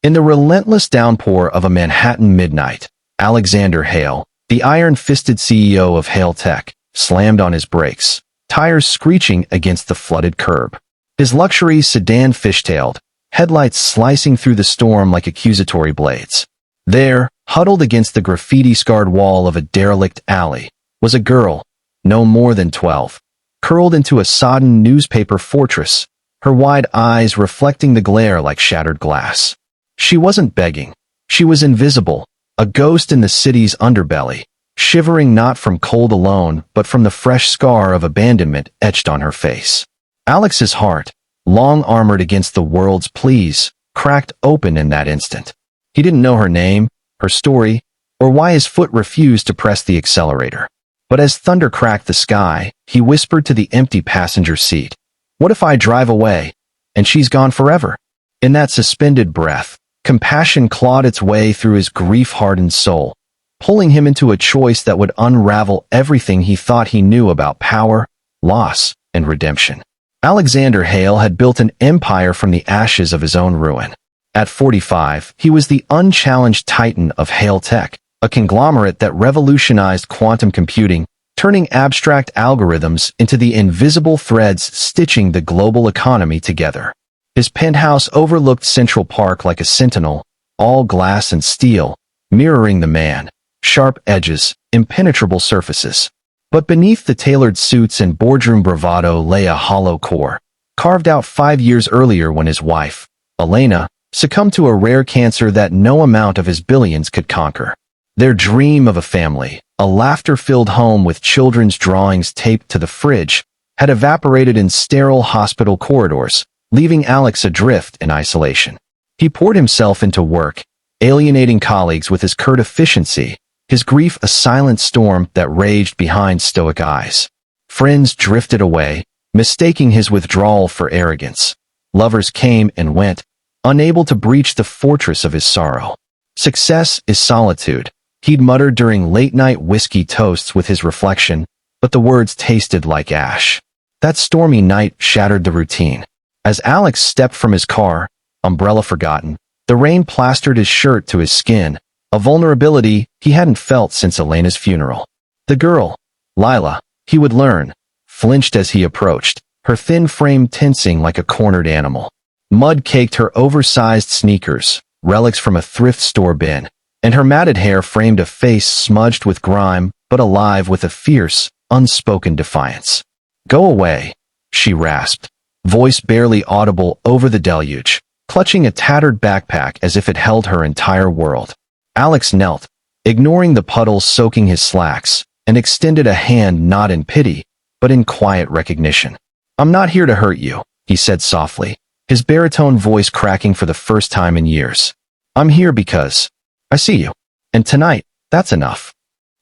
In the relentless downpour of a Manhattan midnight, Alexander Hale, the iron-fisted CEO of Hale Tech, slammed on his brakes, tires screeching against the flooded curb. His luxury sedan fishtailed, headlights slicing through the storm like accusatory blades. There, huddled against the graffiti-scarred wall of a derelict alley, was a girl, no more than 12, curled into a sodden newspaper fortress, her wide eyes reflecting the glare like shattered glass. She wasn't begging. She was invisible, a ghost in the city's underbelly, shivering not from cold alone but from the fresh scar of abandonment etched on her face. Alex's heart, long armored against the world's pleas, cracked open in that instant. He didn't know her name, her story, or why his foot refused to press the accelerator. But as thunder cracked the sky, he whispered to the empty passenger seat, "What if I drive away, and she's gone forever?" In that suspended breath, compassion clawed its way through his grief-hardened soul, pulling him into a choice that would unravel everything he thought he knew about power, loss, and redemption. Alexander Hale had built an empire from the ashes of his own ruin. At 45, he was the unchallenged titan of Hale Tech, a conglomerate that revolutionized quantum computing, turning abstract algorithms into the invisible threads stitching the global economy together. His penthouse overlooked Central Park like a sentinel, all glass and steel, mirroring the man, sharp edges, impenetrable surfaces. But beneath the tailored suits and boardroom bravado lay a hollow core, carved out 5 years earlier when his wife, Elena, succumbed to a rare cancer that no amount of his billions could conquer. Their dream of a family, a laughter-filled home with children's drawings taped to the fridge, had evaporated in sterile hospital corridors, leaving Alex adrift in isolation. He poured himself into work, alienating colleagues with his curt efficiency, his grief a silent storm that raged behind stoic eyes. Friends drifted away, mistaking his withdrawal for arrogance. Lovers came and went, unable to breach the fortress of his sorrow. "Success is solitude," he'd muttered during late-night whiskey toasts with his reflection, but the words tasted like ash. That stormy night shattered the routine. As Alex stepped from his car, umbrella forgotten, the rain plastered his shirt to his skin, a vulnerability he hadn't felt since Elena's funeral. The girl, Lila, he would learn, flinched as he approached, her thin frame tensing like a cornered animal. Mud caked her oversized sneakers, relics from a thrift store bin, and her matted hair framed a face smudged with grime but alive with a fierce, unspoken defiance. "Go away," she rasped, voice barely audible over the deluge, clutching a tattered backpack as if it held her entire world. Alex knelt, ignoring the puddles soaking his slacks, and extended a hand not in pity, but in quiet recognition. "I'm not here to hurt you," he said softly, his baritone voice cracking for the first time in years. "I'm here because I see you. And tonight, that's enough."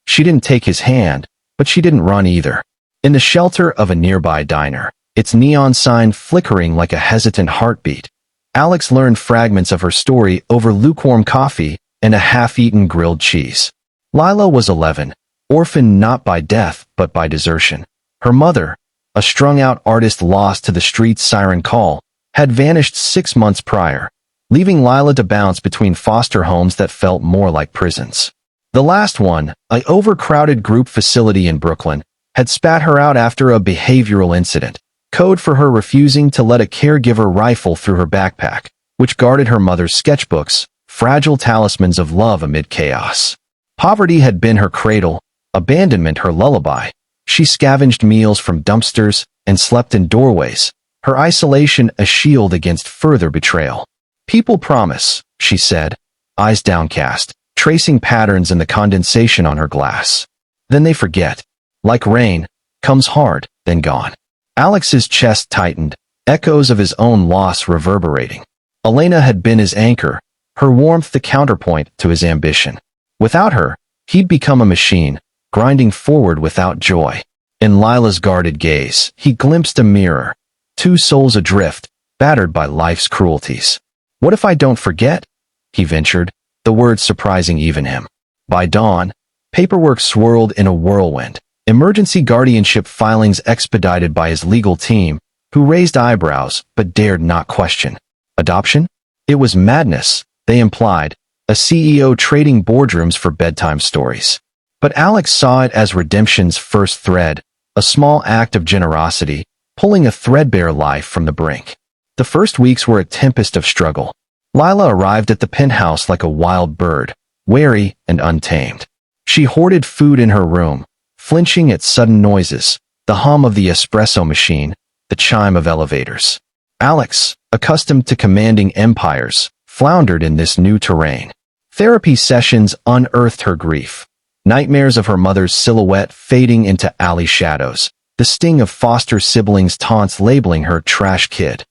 She didn't take his hand, but she didn't run either. In the shelter of a nearby diner, its neon sign flickering like a hesitant heartbeat, Alex learned fragments of her story over lukewarm coffee and a half-eaten grilled cheese. Lila was 11, orphaned not by death but by desertion. Her mother, a strung-out artist lost to the street's siren call, had vanished 6 months prior, leaving Lila to bounce between foster homes that felt more like prisons. The last one, an overcrowded group facility in Brooklyn, had spat her out after a behavioral incident, code for her refusing to let a caregiver rifle through her backpack, which guarded her mother's sketchbooks, fragile talismans of love amid chaos. Poverty had been her cradle, abandonment her lullaby. She scavenged meals from dumpsters and slept in doorways, her isolation a shield against further betrayal. "People promise," she said, eyes downcast, tracing patterns in the condensation on her glass. "Then they forget. Like rain, comes hard, then gone." Alex's chest tightened, echoes of his own loss reverberating. Elena had been his anchor, her warmth the counterpoint to his ambition. Without her, he'd become a machine, grinding forward without joy. In Lila's guarded gaze, he glimpsed a mirror, two souls adrift, battered by life's cruelties. "What if I don't forget?" he ventured, the words surprising even him. By dawn, paperwork swirled in a whirlwind, emergency guardianship filings expedited by his legal team, who raised eyebrows but dared not question. Adoption? It was madness, they implied, a CEO trading boardrooms for bedtime stories. But Alex saw it as redemption's first thread, a small act of generosity, pulling a threadbare life from the brink. The first weeks were a tempest of struggle. Lila arrived at the penthouse like a wild bird, wary and untamed. She hoarded food in her room, flinching at sudden noises, the hum of the espresso machine, the chime of elevators. Alex, accustomed to commanding empires, floundered in this new terrain. Therapy sessions unearthed her grief. Nightmares of her mother's silhouette fading into alley shadows, the sting of foster siblings' taunts labeling her trash kid.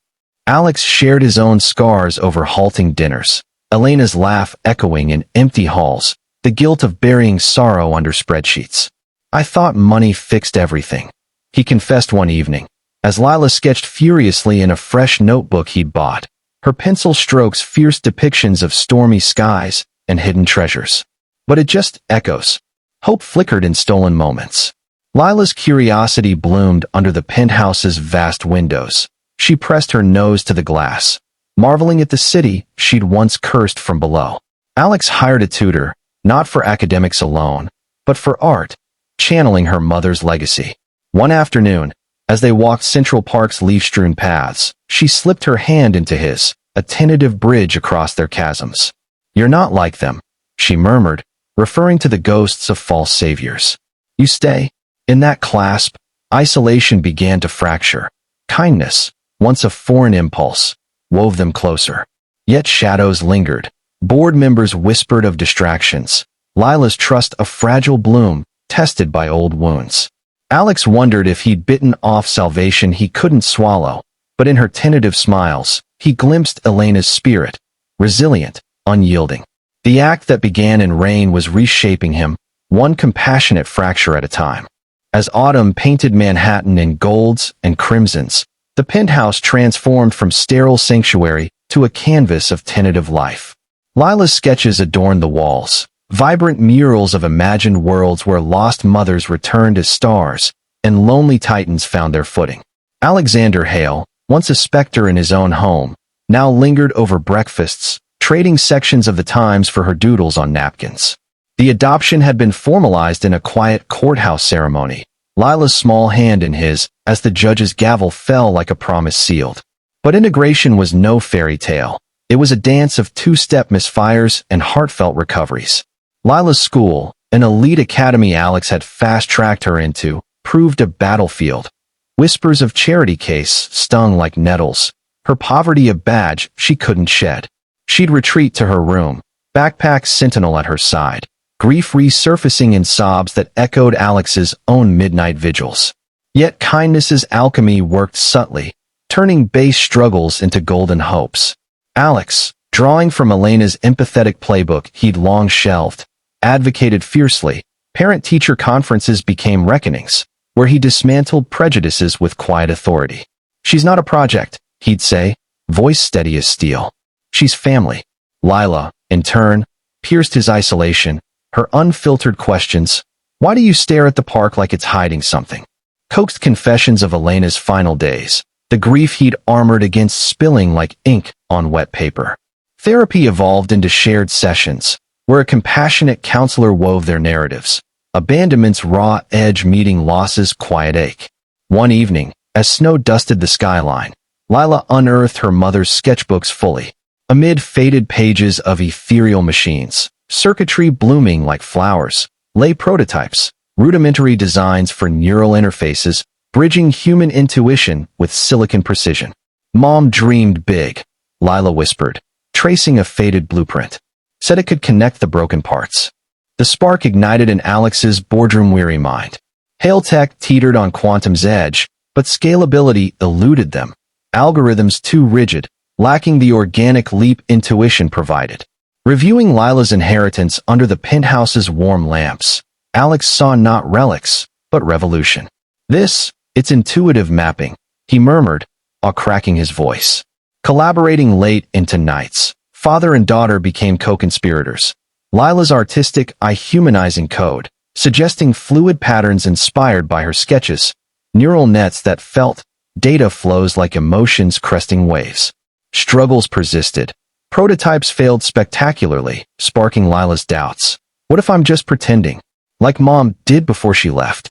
Alex shared his own scars over halting dinners, Elena's laugh echoing in empty halls, the guilt of burying sorrow under spreadsheets. I thought money fixed everything, he confessed one evening, as Lila sketched furiously in a fresh notebook he'd bought, her pencil strokes fierce depictions of stormy skies and hidden treasures. But it just echoes. Hope flickered in stolen moments. Lila's curiosity bloomed under the penthouse's vast windows. She pressed her nose to the glass, marveling at the city she'd once cursed from below. Alex hired a tutor, not for academics alone, but for art, channeling her mother's legacy. One afternoon, as they walked Central Park's leaf-strewn paths, she slipped her hand into his, a tentative bridge across their chasms. "You're not like them," she murmured, referring to the ghosts of false saviors. "You stay." In that clasp, isolation began to fracture. Kindness, once a foreign impulse, wove them closer. Yet shadows lingered. Board members whispered of distractions. Lila's trust a fragile bloom, tested by old wounds. Alex wondered if he'd bitten off salvation he couldn't swallow, but in her tentative smiles, he glimpsed Elena's spirit, resilient, unyielding. The act that began in rain was reshaping him, one compassionate fracture at a time. As autumn painted Manhattan in golds and crimsons, the penthouse transformed from sterile sanctuary to a canvas of tentative life. Lila's sketches adorned the walls, vibrant murals of imagined worlds where lost mothers returned as stars and lonely titans found their footing. Alexander Hale, once a specter in his own home, now lingered over breakfasts, trading sections of the Times for her doodles on napkins. The adoption had been formalized in a quiet courthouse ceremony, Lila's small hand in his, as the judge's gavel fell like a promise sealed. But integration was no fairy tale. It was a dance of two-step misfires and heartfelt recoveries. Lila's school, an elite academy Alex had fast-tracked her into, proved a battlefield. Whispers of charity case stung like nettles, her poverty a badge she couldn't shed. She'd retreat to her room, backpack sentinel at her side, grief resurfacing in sobs that echoed Alex's own midnight vigils. Yet kindness's alchemy worked subtly, turning base struggles into golden hopes. Alex, drawing from Elena's empathetic playbook he'd long shelved, advocated fiercely. Parent-teacher conferences became reckonings, where he dismantled prejudices with quiet authority. "She's not a project," he'd say, voice steady as steel. "She's family." Lila, in turn, pierced his isolation, her unfiltered questions. "Why do you stare at the park like it's hiding something?" Coaxed confessions of Elena's final days, the grief he'd armored against spilling like ink on wet paper. Therapy evolved into shared sessions, where a compassionate counselor wove their narratives, abandonment's raw edge meeting loss's quiet ache. One evening, as snow dusted the skyline, Lila unearthed her mother's sketchbooks fully. Amid faded pages of ethereal machines, circuitry blooming like flowers, lay prototypes, rudimentary designs for neural interfaces, bridging human intuition with silicon precision. "Mom dreamed big," Lila whispered, tracing a faded blueprint. Said it could connect the broken parts. The spark ignited in Alex's boardroom-weary mind. Hale Tech teetered on quantum's edge, but scalability eluded them. Algorithms too rigid, lacking the organic leap intuition provided. Reviewing Lila's inheritance under the penthouse's warm lamps, Alex saw not relics, but revolution. It's intuitive mapping," he murmured, while cracking his voice. Collaborating late into nights, father and daughter became co-conspirators. Lila's artistic eye-humanizing code, suggesting fluid patterns inspired by her sketches, neural nets that felt, data flows like emotions cresting waves. Struggles persisted. Prototypes failed spectacularly, sparking Lila's doubts. What if I'm just pretending? Like Mom did before she left.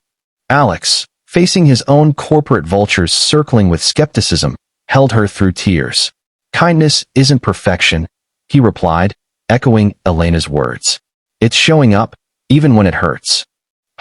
Alex, facing his own corporate vultures circling with skepticism, held her through tears. Kindness isn't perfection, he replied, echoing Elena's words. It's showing up, even when it hurts.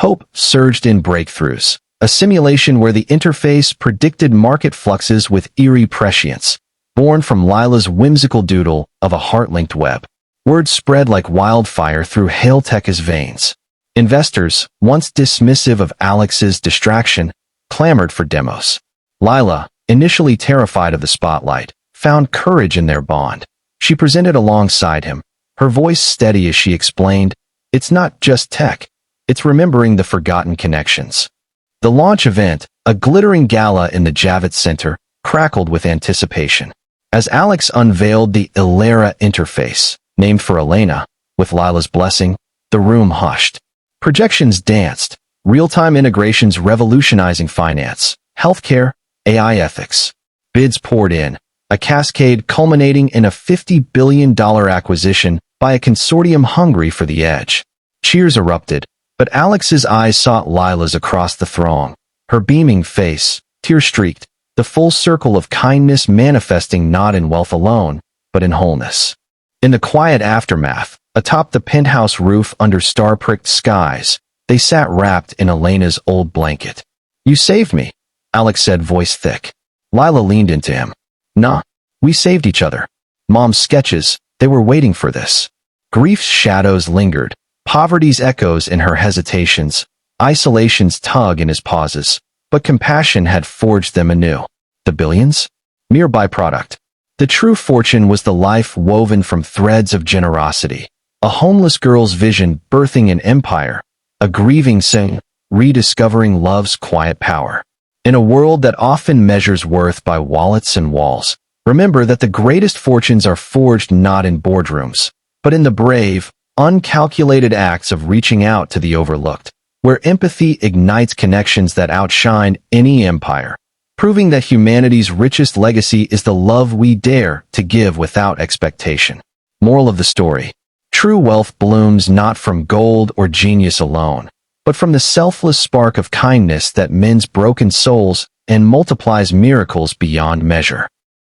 Hope surged in breakthroughs, a simulation where the interface predicted market fluxes with eerie prescience, born from Lila's whimsical doodle of a heart-linked web. Word spread like wildfire through Hailtech's veins. Investors, once dismissive of Alex's distraction, clamored for demos. Lila, initially terrified of the spotlight, found courage in their bond. She presented alongside him, her voice steady as she explained, "It's not just tech, it's remembering the forgotten connections." The launch event, a glittering gala in the Javits Center, crackled with anticipation. As Alex unveiled the Ilera interface, named for Elena, with Lila's blessing, the room hushed. Projections danced, real-time integrations revolutionizing finance, healthcare, AI ethics. Bids poured in, a cascade culminating in a $50 billion acquisition by a consortium hungry for the edge. Cheers erupted, but Alex's eyes sought Lila's across the throng, her beaming face, tear-streaked, the full circle of kindness manifesting not in wealth alone, but in wholeness. In the quiet aftermath, atop the penthouse roof under star-pricked skies, they sat wrapped in Elena's old blanket. "You saved me," Alex said, voice thick. Lila leaned into him. "Nah, we saved each other. Mom's sketches, they were waiting for this." Grief's shadows lingered, poverty's echoes in her hesitations, isolation's tug in his pauses, but compassion had forged them anew. The billions? Mere byproduct. The true fortune was the life woven from threads of generosity, a homeless girl's vision birthing an empire, a grieving saint rediscovering love's quiet power. In a world that often measures worth by wallets and walls, remember that the greatest fortunes are forged not in boardrooms, but in the brave, uncalculated acts of reaching out to the overlooked, where empathy ignites connections that outshine any empire, proving that humanity's richest legacy is the love we dare to give without expectation. Moral of the story: true wealth blooms not from gold or genius alone, but from the selfless spark of kindness that mends broken souls and multiplies miracles beyond measure.